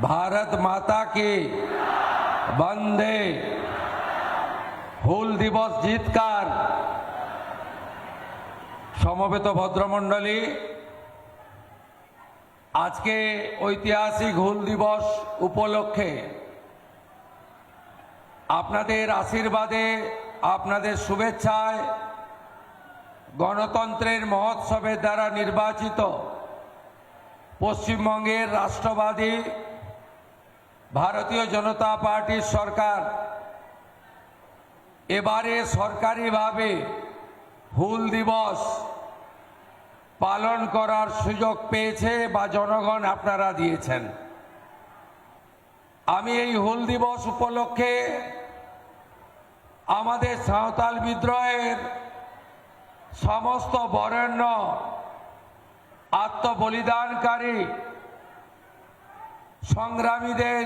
भारत माता की वंदे। হুল দিবস জিতকার সমবেত ভদ্রমণ্ডলী, আজকে ঐতিহাসিক হুল দিবস উপলক্ষে আপনাদের আশীর্বাদে, আপনাদের শুভেচ্ছায় গণতন্ত্রের মহোৎসবের দ্বারা নির্বাচিত পশ্চিমবঙ্গের রাষ্ট্রবাদী ভারতীয় জনতা পার্টির সরকার এবারে সরকারিভাবে হুল দিবস পালন করার সুযোগ পেয়েছে বা জনগণ আপনারা দিয়েছেন। আমি এই হুল দিবস উপলক্ষে আমাদের সাঁওতাল বিদ্রোহের সমস্ত বরেণ্য আত্মবলিদানকারী সংগ্রামীদের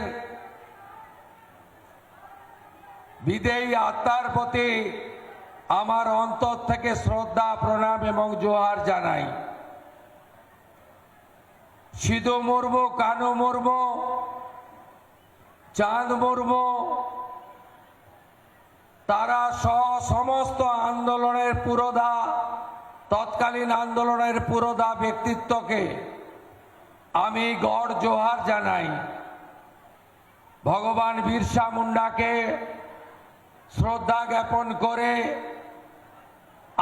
বিদেয়ী আত্মার প্রতি আমার অন্তর থেকে শ্রদ্ধা, প্রণাম এবং জোহার জানাই। সিধু মুর্মু, কানু মুর্মু, চাঁদ মুর্মু, তারা সহ সমস্ত আন্দোলনের পুরোধা, তৎকালীন আন্দোলনের পুরোধা ব্যক্তিত্বকে আমি গড় জোহার জানাই। ভগবান বিরসা মুন্ডাকে শ্রদ্ধা জ্ঞাপন করে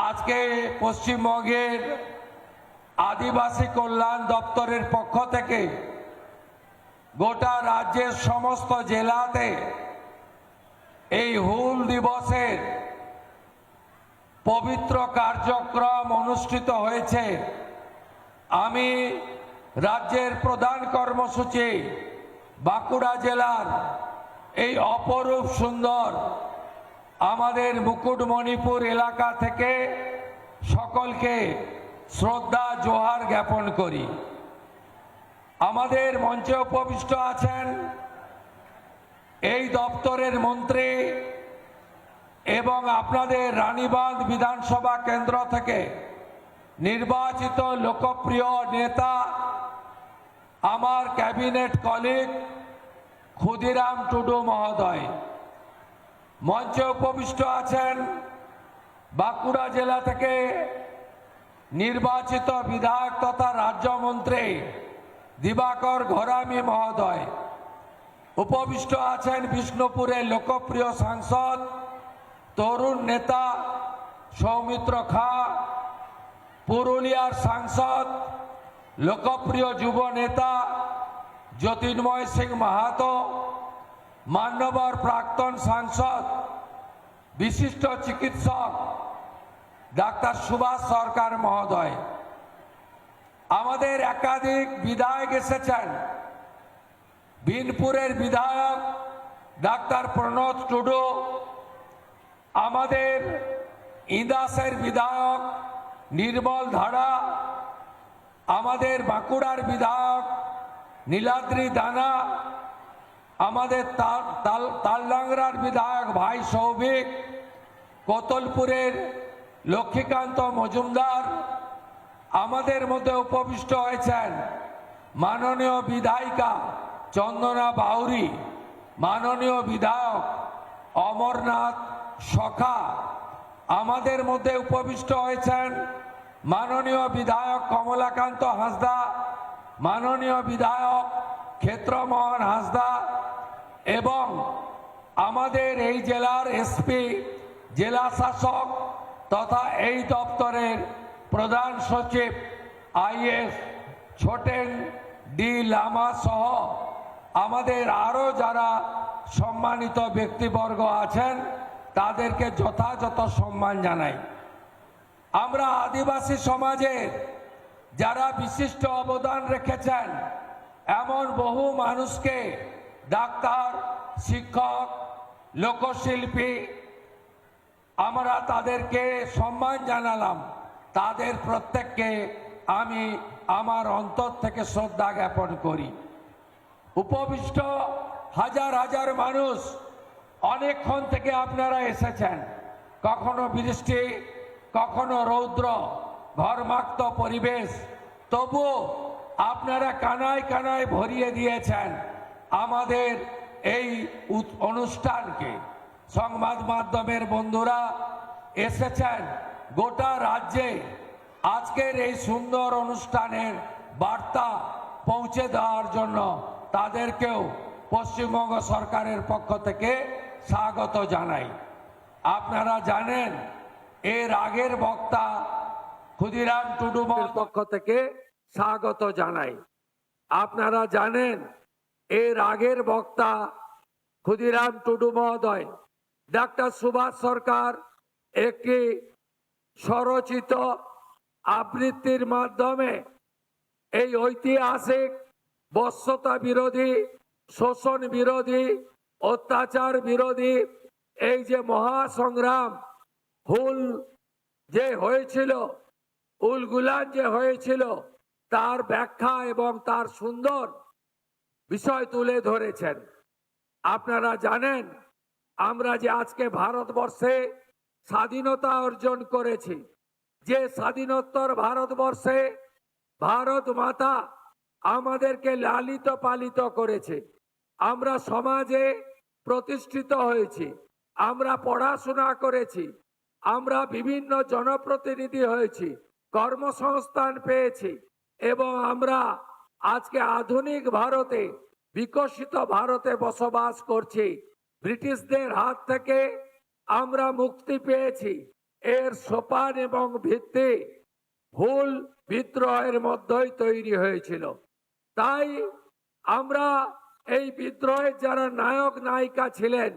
আজকে পশ্চিমবঙ্গের আদিবাসী কল্যাণ দপ্তরের পক্ষ থেকে গোটা রাজ্যের সমস্ত জেলাতে এই হুল দিবসের পবিত্র কার্যক্রম অনুষ্ঠিত হয়েছে। আমি রাজ্যের প্রধান কর্মসূচি বাঁকুড়া জেলার এই অপরূপ সুন্দর আমাদের মুকুটমণিপুর এলাকা থেকে সকলকে শ্রদ্ধা জোহার জ্ঞাপন করি। আমাদের মঞ্চে উপবিষ্ট আছেন এই দপ্তরের মন্ত্রী এবং আপনাদের রানীবাঁধ বিধানসভা কেন্দ্র থেকে নির্বাচিত লোকপ্রিয় নেতা আমার ক্যাবিনেট কলিগ ক্ষুদিরাম টুডু মহোদয়। মঞ্চে উপবিষ্ট আছেন বাঁকুড়া জেলা থেকে নির্বাচিত বিধায়ক তথা রাজ্যমন্ত্রী দিবাকর ঘরামি মহোদয়। উপবিষ্ট আছেন বিষ্ণুপুরের লোকপ্রিয় সাংসদ, তরুণ নেতা সৌমিত্র খা, পুরুলিয়ার সাংসদ, লোকপ্রিয় যুব নেতা জ্যোতির্ময় সিং মাহাতো, মান্যবর প্রাক্তন সাংসদ বিশিষ্ট চিকিৎসক ডাক্তার সুভাষ সরকার মহোদয়। আমাদের একাধিক বিধায়ক এসেছেন। বিনপুরের বিধায়ক ডাক্তার প্রণত টুডু, আমাদের ইন্দাসের বিধায়ক নির্মল ধারা, আমাদের বাঁকুড়ার বিধায়ক নীলাদ্রি দানা, আমাদের তালডাংরার বিধায়ক ভাই সৌভিক, কোতলপুরের লক্ষ্মীকান্ত মজুমদার। আমাদের মধ্যে উপবিষ্ট হয়েছেন মাননীয় বিধায়িকা চন্দনা বাউরি, মাননীয় বিধায়ক অমরনাথ সখা। আমাদের মধ্যে উপবিষ্ট হয়েছেন মাননীয় বিধায়ক কমলাকান্ত হাঁসদা, মাননীয় বিধায়ক ক্ষেত্রমোহন হাঁসদা এবং আমাদের এই জেলার এসপি, জেলা শাসক তথা এই দপ্তরের প্রধান সচিব আইএস ছোটেন ডি লামা সহ আমাদের আরও যারা সম্মানিত ব্যক্তিবর্গ আছেন তাদেরকে যথাযথ সম্মান জানাই। আমরা আদিবাসী সমাজের যারা বিশিষ্ট অবদান রেখেছেন এমন বহু মানুষকে, ডাক্তার, শিক্ষক, লোকশিল্পী, আমরা তাদেরকে সম্মান জানালাম। তাদের প্রত্যেককে আমি আমার অন্তর থেকে শ্রদ্ধা জ্ঞাপন করি। উপবিষ্ট হাজার হাজার মানুষ, অনেকক্ষণ থেকে আপনারা এসেছেন। কখনো বৃষ্টি, কখনো রৌদ্র, ঘর্মাক্ত পরিবেশ, তবুও আপনারা কানায় কানায় ভরিয়ে দিয়েছেন। আমাদের এই অনুষ্ঠানকে সংবাদ মাধ্যমের বন্ধুরা এসেছেন গোটা রাজ্যে আজকের এই সুন্দর অনুষ্ঠানের বার্তা পৌঁছে দেওয়ার জন্য তাদেরকেও পশ্চিমবঙ্গ সরকারের পক্ষ থেকে স্বাগত জানাই। আপনারা জানেন এর আগের বক্তা ক্ষুদিরাম টুডুমল পক্ষ থেকে স্বাগত জানাই। আপনারা জানেন এর আগের বক্তা ক্ষুদিরাম টুডু মহোদয় ডাক্তার সুভাষ সরকার একটি স্বরচিত আবৃত্তির মাধ্যমে এই ঐতিহাসিক বশ্যতা বিরোধী, শোষণ বিরোধী, অত্যাচার বিরোধী এই যে মহাসংগ্রাম হুল যে হয়েছিল, উলগুলান যে হয়েছিল তার ব্যাখ্যা এবং তার সুন্দর বিষয় তুলে ধরেছেন। আপনারা জানেন আমরা যে আজকে ভারতবর্ষে স্বাধীনতা অর্জন করেছি, যে স্বাধীনোত্তর ভারতবর্ষে ভারত মাতা আমাদেরকে লালিত পালিত করেছে, আমরা সমাজে প্রতিষ্ঠিত হয়েছি, আমরা পড়াশোনা করেছি, আমরা বিভিন্ন জনপ্রতিনিধি হয়েছি, কর্মসংস্থান পেয়েছি এবং আমরা আজকে আধুনিক ভারতে, বিকশিত ভারতে বসবাস করছি। ব্রিটিশদের হাত থেকে আমরা মুক্তি পেয়েছি। এর সোপান এবং ভিত্তি হুল বিদ্রোহের মধ্যেই তৈরি হয়েছিল। তাই আমরা এই বিদ্রোহের যারা নায়ক নায়িকা ছিলেন,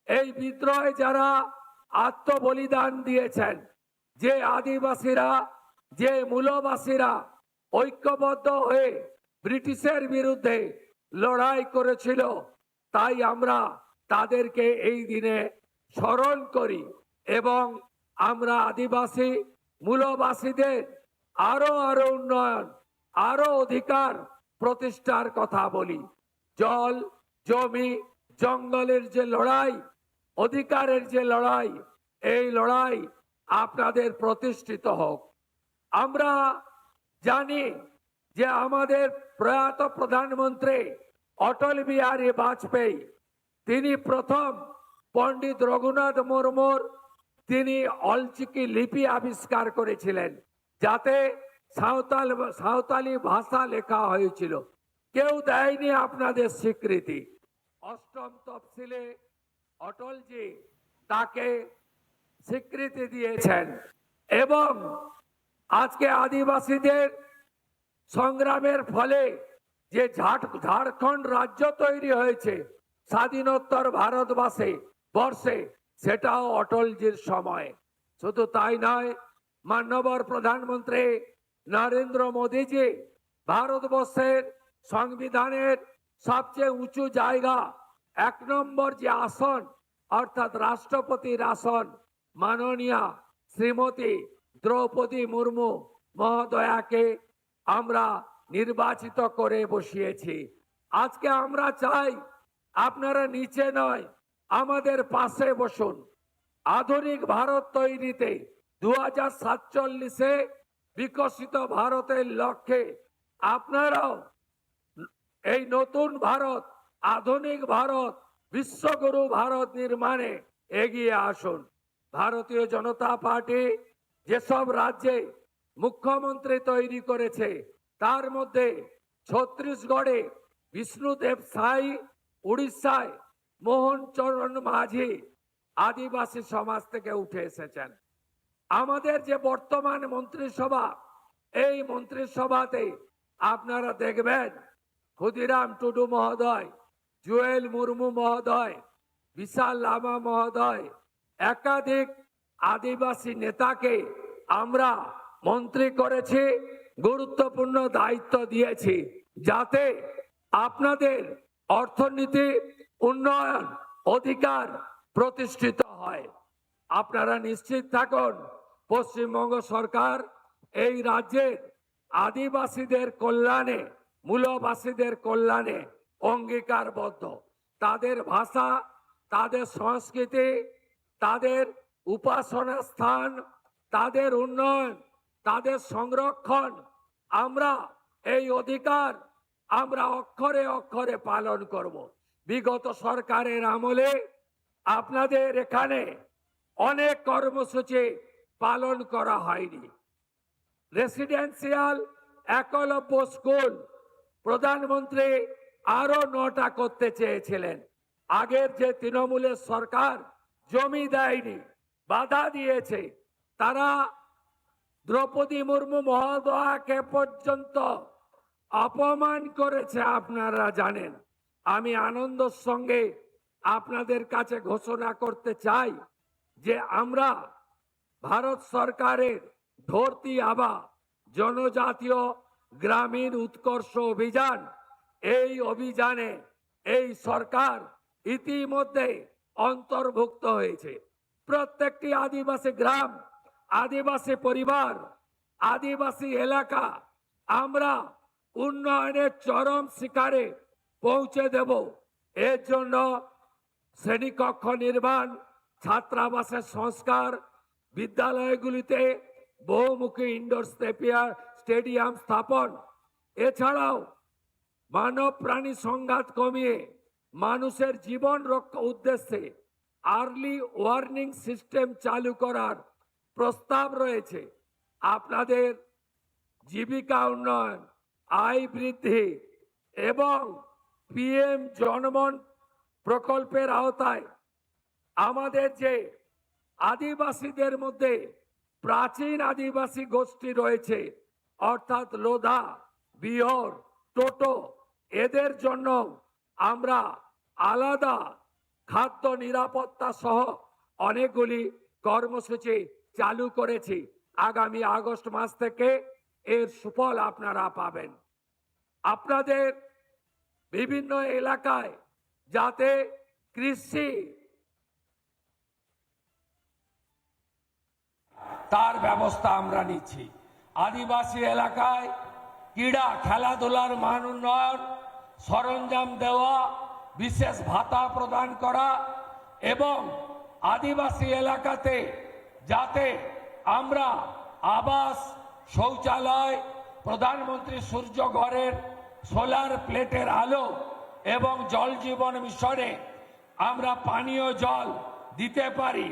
এই বিদ্রোহে যারা আত্মবলিদান দিয়েছেন, যে আদিবাসীরা, যে মূলবাসীরা ঐক্যবদ্ধ হয়ে ব্রিটিশের বিরুদ্ধে লড়াই করেছিল, তাই আমরা তাদেরকে এই দিনে স্মরণ করি এবং আমরা আদিবাসী মূলবাসীদের আরো উন্নয়ন, আরো অধিকার প্রতিষ্ঠার কথা বলি। জল, জমি, জঙ্গলের যে লড়াই, অধিকারের যে লড়াই, এই লড়াই আপনাদের প্রতিষ্ঠিত হোক। আমরা জানি যে আমাদের প্রয়াত প্রধানমন্ত্রী অটল বিহারী বাজপেয়ী, তিনি প্রথম পণ্ডিত রঘুনাথ মুর্মুর তিনি অলচিকি লিপি আবিষ্কার করেছিলেন, যাতে সাঁওতালি ভাষা লেখা হয়েছিল। কেউ দেয়নি আপনাদের স্বীকৃতি। অষ্টম তফসিলে অটলজি তাকে স্বীকৃতি দিয়েছেন এবং আজকে আদিবাসীদের সংগ্রামের ফলে যে ঝাড়খণ্ড রাজ্য তৈরি হয়েছে স্বাধীনোত্তর ভারতবর্ষে, সেটাও অটলজির সময়। শুধু তাই নয়, মাননীয় প্রধানমন্ত্রী নরেন্দ্র মোদীজি ভারতবর্ষের সংবিধানের সবচেয়ে উঁচু জায়গা, 1 নম্বর যে আসন অর্থাৎ রাষ্ট্রপতির আসন, মাননীয়া শ্রীমতী দ্রৌপদী মুর্মু মহোদয়াকে আমরা নির্বাচিত করে বসিয়েছি। আজকে আমরা চাই আপনারা নিচে নয়, আমাদের পাশে বসুন। আধুনিক ভারত তৈরিতে 2047-এ বিকশিত ভারতের লক্ষ্যে আপনারাও এই নতুন ভারত, আধুনিক ভারত, বিশ্বগুরু ভারত নির্মাণে এগিয়ে আসুন। ভারতীয় জনতা পার্টি যেসব রাজ্যে মুখ্যমন্ত্রী তৈরি করেছে, তার মধ্যে ছত্তিশগড়ে বিষ্ণুদেব সাই, উড়িষ্যায় মোহন চরণ মাঝি আদিবাসী সমাজ থেকে উঠে এসেছেন। আমাদের যে বর্তমান মন্ত্রিসভা, এই মন্ত্রিসভাতে আপনারা দেখবেন ক্ষুদিরাম টুডু মহোদয়, জুয়েল মুর্মু মহোদয়, বিশাল লামা মহোদয়, একাধিক আদিবাসী নেতাকে আমরা মন্ত্রী করেছি, গুরুত্বপূর্ণ দায়িত্ব দিয়েছি, যাতে আপনাদের অর্থনীতি, উন্নয়ন, অধিকার প্রতিষ্ঠিত হয়। আপনারা নিশ্চিত থাকুন, পশ্চিমবঙ্গ সরকার এই রাজ্যের আদিবাসীদের কল্যাণে, মূলবাসীদের কল্যাণে অঙ্গীকারবদ্ধ। তাদের ভাষা, তাদের সংস্কৃতি, তাদের উপাসনা স্থান, তাদের উন্নয়ন, তাদের সংরক্ষণ, আমরা এই অধিকার আমরা অক্ষরে অক্ষরে পালন করব। বিগত সরকারের আমলে আপনাদের এখানে অনেক কর্মসূচি পালন করা হয়নি। রেসিডেন্সিয়াল একলব্য স্কুল প্রধানমন্ত্রী আরো 9টা করতে চেয়েছিলেন। আগের যে তৃণমূলের সরকার জমি দেয়নি, বাধা দিয়েছে, তারা দ্রৌপদী মুর্মু মহোদয়াকে পর্যন্ত অপমান করেছে, আপনারা জানেন। আমি আনন্দের সঙ্গে আপনাদের কাছে ঘোষণা করতে চাই যে আমরা ভারত সরকারের ধরতি আবা জনজাতীয় গ্রামীণ উৎকর্ষ অভিযান, এই অভিযানে এই সরকার ইতিমধ্যে অন্তর্ভুক্ত হয়েছে। প্রত্যেকটি আদিবাসী গ্রাম, আদিবাসী পরিবার, আদিবাসী এলাকা আমরা উন্নয়নের চরম শিখরে পৌঁছে দেব। এর জন্য শ্রেণীকক্ষ নির্মাণ, ছাত্রাবাসের সংস্কার, বিদ্যালয়গুলিতে বহুমুখী ইনডোর স্টেডিয়াম স্থাপন, এছাড়াও মানব প্রাণী সংঘাত কমিয়ে মানুষের জীবন রক্ষা উদ্দেশ্যে আর্লি ওয়ার্নিং সিস্টেম চালু করার প্রস্তাব রয়েছে। আপনাদের জীবিকা উন্নয়ন, আয় বৃদ্ধি এবং পিএম জনমন প্রকল্পের আওতায় আমাদের যে আদিবাসীদের মধ্যে প্রাচীন আদিবাসী গোষ্ঠী রয়েছে, অর্থাৎ লোধা, বিহর, টোটো, এদের জন্য আমরা আলাদা খাদ্য নিরাপত্তা সহ অনেকগুলি কর্মসূচি চালু করেছি। আগামী আগস্ট মাস থেকে এর সুফল আপনারা পাবেন। আপনাদের বিভিন্ন এলাকায় যাতে কৃষি তার ব্যবস্থা আমরা নিচ্ছি। আদিবাসী এলাকায় ক্রীড়া খেলাধুলার মান উন্নয়ন, সরঞ্জাম দেওয়া, বিশেষ ভাতা প্রদান করা এবং আদিবাসী এলাকাতে যাতে আমরা আবাস, শৌচালয়, প্রধানমন্ত্রী সূর্য ঘরের সোলার প্লেটের আলো এবং জল জীবন মিশনে আমরা পানীয় জল দিতে পারি,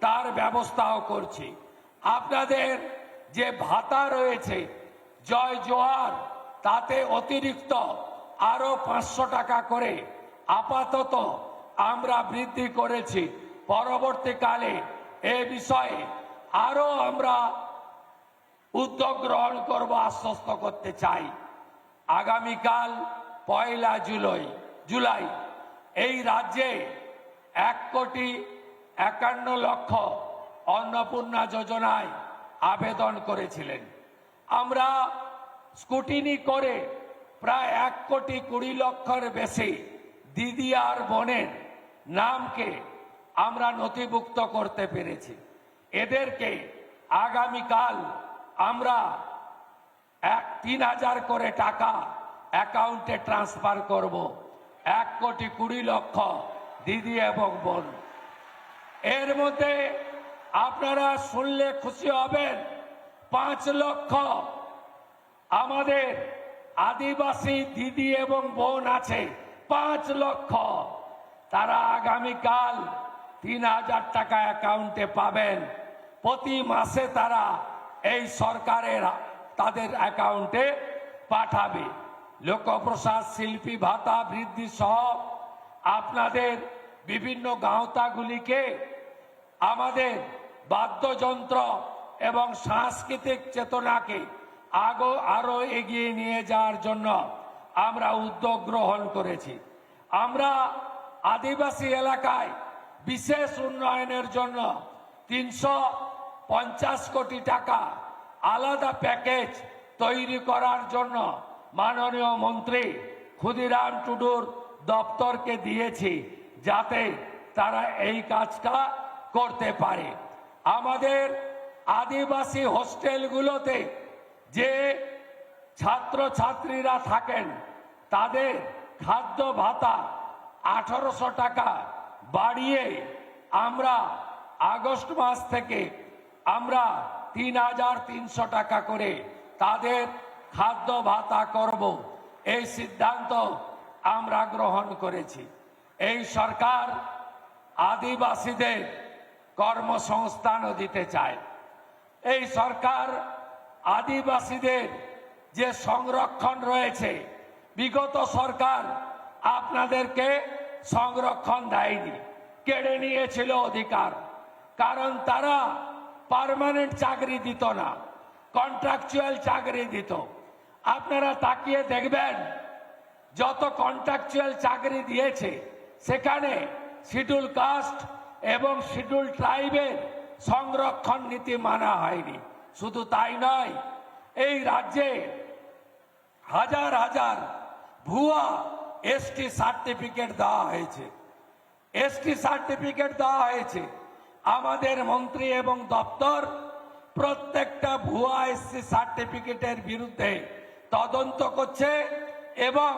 তার ব্যবস্থাও করছি। আপনাদের যে ভাতা রয়েছে জয় জোহার, তাতে অতিরিক্ত আরো 500 টাকা করে আপাতত আমরা বৃদ্ধি করেছি। পরবর্তীকালে এ বিষয়ে আরো আমরা উদ্যোগ গ্রহণ করব, আশ্বস্ত করতে চাই। আগামীকাল 1 জুলাই এই রাজ্যে 1,51,00,000 অন্নপূর্ণা যোজনায় আবেদন করেছিলেন। আমরা স্কুটিনি করে প্রায় 1,20,00,000-এর বেশি দিদি আর বোনের নামকে আমরা নথিভুক্ত করতে পেরেছি। এদেরকে আগামীকাল আমরা 3,000 করে টাকা অ্যাকাউন্টে ট্রান্সফার করব। 1,20,00,000 দিদি এবং বোন। এর মধ্যে আপনারা শুনলে খুশি হবেন, 5 লক্ষ আমাদের আদিবাসী দিদি এবং বোন আছে, 5 লক্ষ। তারা আগামীকাল 3,000 টাকা অ্যাকাউন্টে পাবেন। প্রতি মাসে তারা এই সরকারের তাদের অ্যাকাউন্টে পাঠাবে। লোকপ্রসাদ, শিল্পী ভাতা বৃদ্ধি সহ আপনাদের বিভিন্ন গাঁওতাগুলিকে আমাদের বাদ্যযন্ত্র এবং সাংস্কৃতিক চেতনাকে আরো এগিয়ে নিয়ে যাওয়ার জন্য আমরা উদ্যোগ গ্রহণ করেছি। আমরা আদিবাসী এলাকায় বিশেষ উন্নয়নের জন্য 350 কোটি টাকা আলাদা প্যাকেজ তৈরি করার জন্য মাননীয় মন্ত্রী ক্ষুদিরাম টুডুর দপ্তরকে দিয়েছি, যাতে তারা এই কাজটা করতে পারে। আমাদের আদিবাসী হোস্টেলগুলোতে যে ছাত্রছাত্রীরা থাকেন তাদের খাদ্য ভাতা 1800 টাকা বাড়িয়ে আমরা আগস্ট মাস থেকে আমরা 3,300 টাকা করে তাদের খাদ্য ভাতা করব। এই সিদ্ধান্ত আমরা গ্রহণ করেছি। এই সরকার আদিবাসীদের কর্মসংস্থানও দিতে চায়। এই সরকার আদিবাসীদের যে সংরক্ষণ রয়েছে, বিগত সরকার আপনাদেরকে সংরক্ষণ দেয়নি, কেড়ে নিয়েছিল অধিকার। কারণ তারা পার্মানেন্ট চাকরি দিত না, কন্ট্রাকচুয়াল চাকরি দিত। আপনারা তাকিয়ে দেখবেন যত কন্ট্রাকচুয়াল চাকরি দিয়েছে সেখানে শিডিউল কাস্ট এবং শিডিউল ট্রাইবের সংরক্ষণ নীতি মানা হয়নি। শুধু তাই নয়, এই রাজ্যে হাজার হাজার ভুয়া এসটি সার্টিফিকেট দেওয়া হয়েছে। এসটি সার্টিফিকেট দেওয়া হয়েছে। আমাদের মন্ত্রী এবং দপ্তর প্রত্যেকটা ভুয়া এসটি সার্টিফিকেটের বিরুদ্ধে তদন্ত করছে এবং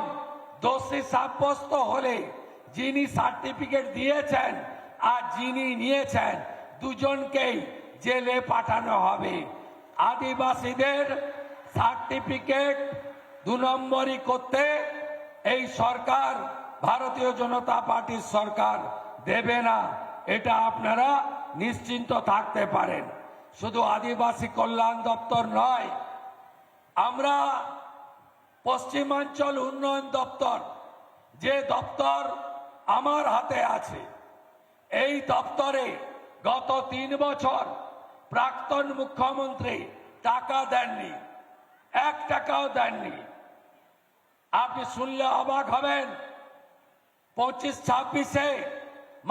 দোষী সাব্যস্ত হলে যিনি সার্টিফিকেট দিয়েছেন আর যিনি নিয়েছেন দুজনকেই জেলে পাঠানো হবে। আদিবাসীদের সার্টিফিকেট 2 নম্বরই করতে এই সরকার, ভারতীয় জনতা পার্টির সরকার দেবে না, এটা আপনারা নিশ্চিন্ত থাকতে পারেন। শুধু আদিবাসী কল্যাণ দপ্তর নয়, আমরা পশ্চিমাঞ্চল উন্নয়ন দপ্তর, যে দপ্তর আমার হাতে আছে, এই দপ্তরে গত 3 বছর প্রাক্তন মুখ্যমন্ত্রী টাকা দেননি, 1 টাকাও দেননি। আপনি শুনলে অবাক হবেন, 25-26-এ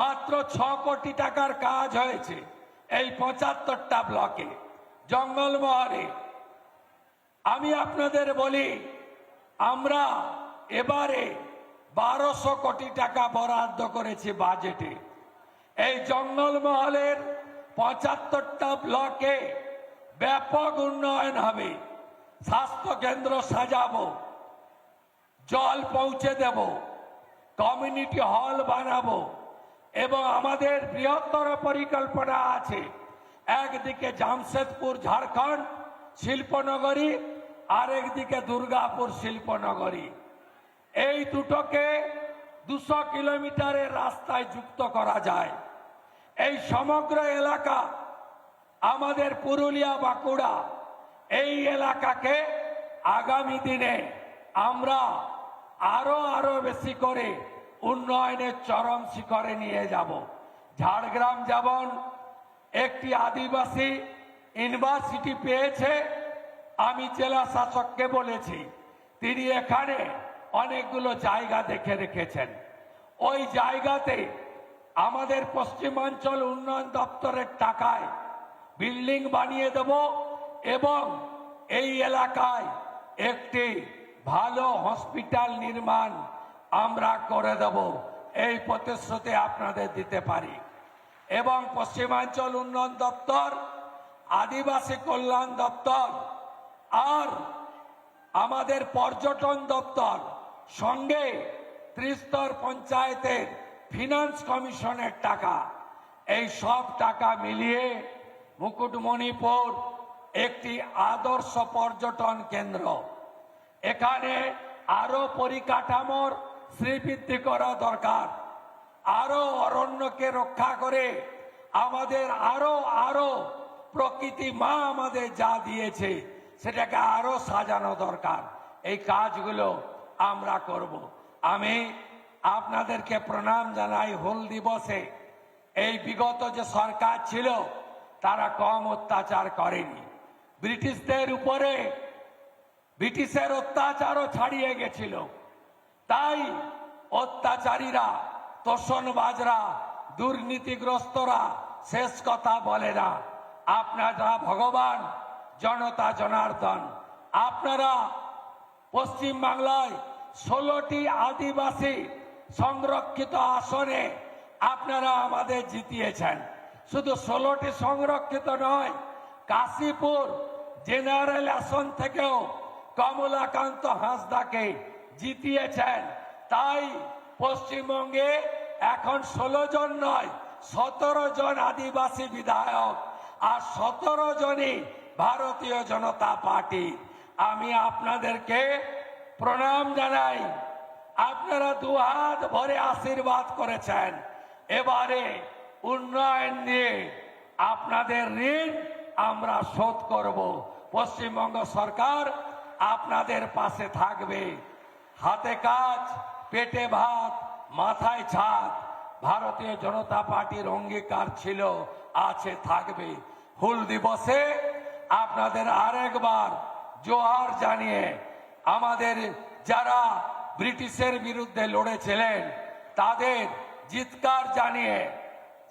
মাত্র 6 কোটি টাকার কাজ হয়েছে এই 75টা ব্লকে, জঙ্গলমহলে। আমি আপনাদের বলি, আমরা এবারে 1200 কোটি টাকা বরাদ্দ করেছি বাজেটে। এই জঙ্গলমহলের 75টা ব্লকে ব্যাপক উন্নয়ন হবে। স্বাস্থ্য কেন্দ্র সাজাবো, জল পৌঁছে দেব, কমিউনিটি হল বানাবো এবং আমাদের বৃহত্তর পরিকল্পনা আছে। একদিকে জামশেদপুর ঝাড়খণ্ড শিল্পনগরী, আরেকদিকে দুর্গাপুর শিল্পনগরী। এই দুটোকে 200 কিলোমিটারের রাস্তায় যুক্ত করা যায়। এই সমগ্র এলাকা আমাদের পুরুলিয়া বাঁকুড়া, এই এলাকাকে আগামী দিনে আমরা আরো বেশি করে উন্নয়নের চরম শিখরে নিয়ে যাব। ঝাড়গ্রাম যেমন একটি আদিবাসী ইউনিভার্সিটি পেয়েছে, আমি জেলা শাসককে বলেছি, তিনি এখানে অনেকগুলো জায়গা দেখে রেখেছেন। ওই জায়গাতে আমাদের পশ্চিমাঞ্চল উন্নয়ন দপ্তরের টাকায় বিল্ডিং বানিয়ে দেব এবং এই এলাকায় একটি ভালো হসপিটাল নির্মাণ আমরা করে দেব। এই প্রতিশ্রুতি আপনাদের দিতে পারি। এবং পশ্চিমাঞ্চল উন্নয়ন দপ্তর, আদিবাসী কল্যাণ দপ্তর আর আমাদের পর্যটন দপ্তর সঙ্গে ত্রিস্তর পঞ্চায়েতের ফিনান্স কমিশনের টাকা, এই সব টাকা মিলিয়ে মুকুটমণিপুর একটি আদর্শ পর্যটন কেন্দ্র। এখানে আরো পরিকাঠামোর শ্রীবৃদ্ধি করা দরকার। আরো অরণ্যকে রক্ষা করে আমাদের আরো প্রকৃতি মা আমাদের যা দিয়েছে সেটাকে আরো সাজানো দরকার। এই কাজগুলো আমরা করব। আমি আপনাদেরকে প্রণাম জানাই হুল দিবসে। এই বিগত যে সরকার ছিল তারা কম অত্যাচার করেনি। ব্রিটিশদের উপরে ব্রিটিশের অত্যাচারও ছাড়িয়ে গেছিল। তাই অত্যাচারীরা, তোষণবাজরা, দুর্নীতিগ্রস্তরা শেষ কথা বলে না। আপনারা ভগবান, জনতা জনার্দন। আপনারা পশ্চিম বাংলায় 16টি আদিবাসী সংরক্ষিত আসনে আপনারা আমাদের জিতিয়েছেন। শুধু 16টি সংরক্ষিত নয়, কাশীপুর জেনারেল আসন থেকেও কমলাকান্ত হাঁসদাকে জিতিয়েছেন। তাই পশ্চিমবঙ্গে এখন 16 জন নয়, 17 জন আদিবাসী বিধায়ক আর 17 জনই ভারতীয় জনতা পার্টি। আমি আপনাদেরকে প্রণাম জানাই। আপনারা দুহাত ভরে আশীর্বাদ করেছেন। এবারে উন্নয়ন নিয়ে আপনাদের ঋণ আমরা শোধ করব। পশ্চিমবঙ্গ সরকার আপনাদের পাশে থাকবে। হাতে কাজ, পেটে ভাত, মাথায় ছাদ ভারতীয় জনতা পার্টির অঙ্গীকার ছিল, আছে, থাকবে। হুল দিবসে আপনাদের আরেকবার জোহার জানিয়ে আমাদের যারা ব্রিটিশের বিরুদ্ধে লড়েছিলেন তাদের জিৎকার জানিয়ে,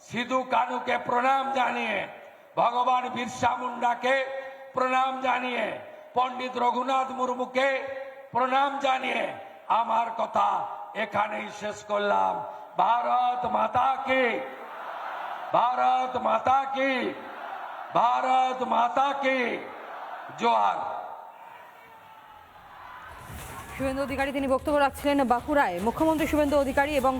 সিধু কানুকে প্রণাম জানিয়ে, ভগবান বিরসা মুন্ডাকে প্রণাম জানিয়ে, পণ্ডিত রঘুনাথ মুর্মুকে প্রণাম জানিয়ে আমার কথা এখানেই শেষ করলাম। ভারত মাতা কি, ভারত মাতা কি, ভারত মাতা কি জোহার। শুভেন্দু অধিকারী তিনি বক্তব্য রাখছিলেন বাঁকুড়ায়। মুখ্যমন্ত্রী শুভেন্দু অধিকারী এবং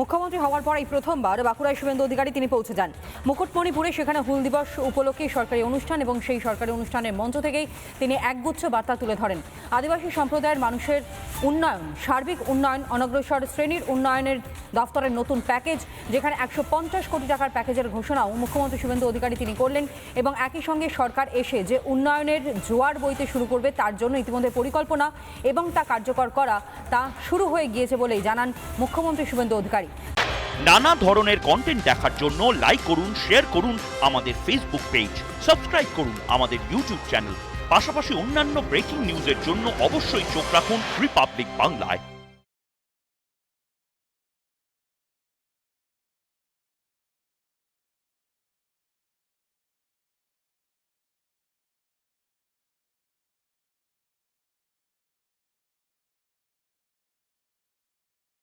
মুখ্যমন্ত্রী হওয়ার পর এই প্রথমবার বাঁকুড়ায় শুভেন্দু অধিকারী তিনি পৌঁছে যান। মুকুটমণিপুরে সেখানে হুল দিবস উপলক্ষে সরকারি অনুষ্ঠান এবং সেই সরকারি অনুষ্ঠানের মঞ্চ থেকেই তিনি একগুচ্ছ বার্তা তুলে ধরেন। আদিবাসী সম্প্রদায়ের মানুষের উন্নয়ন, সার্বিক উন্নয়ন, অনগ্রসর শ্রেণীর উন্নয়নের দফতরের নতুন প্যাকেজ, যেখানে 150 কোটি টাকার প্যাকেজের ঘোষণাও মুখ্যমন্ত্রী শুভেন্দু অধিকারী তিনি করলেন। এবং একই সঙ্গে সরকার এসে যে উন্নয়নের জোয়ার বইতে শুরু করবে তার জন্য ইতিমধ্যে পরিকল্পনা এবং তা কার্যকর করা তা শুরু হয়ে গিয়েছে বলেই জানান মুখ্যমন্ত্রী শুভেন্দু অধিকারী। নানা ধরনের কন্টেন্ট দেখার জন্য লাইক করুন, শেয়ার করুন আমাদের ফেসবুক পেজ, সাবস্ক্রাইব করুন আমাদের ইউটিউব চ্যানেল। পাশাপাশি অন্যান্য ব্রেকিং নিউজের জন্য অবশ্যই চোখ রাখুন রিপাবলিক বাংলায়।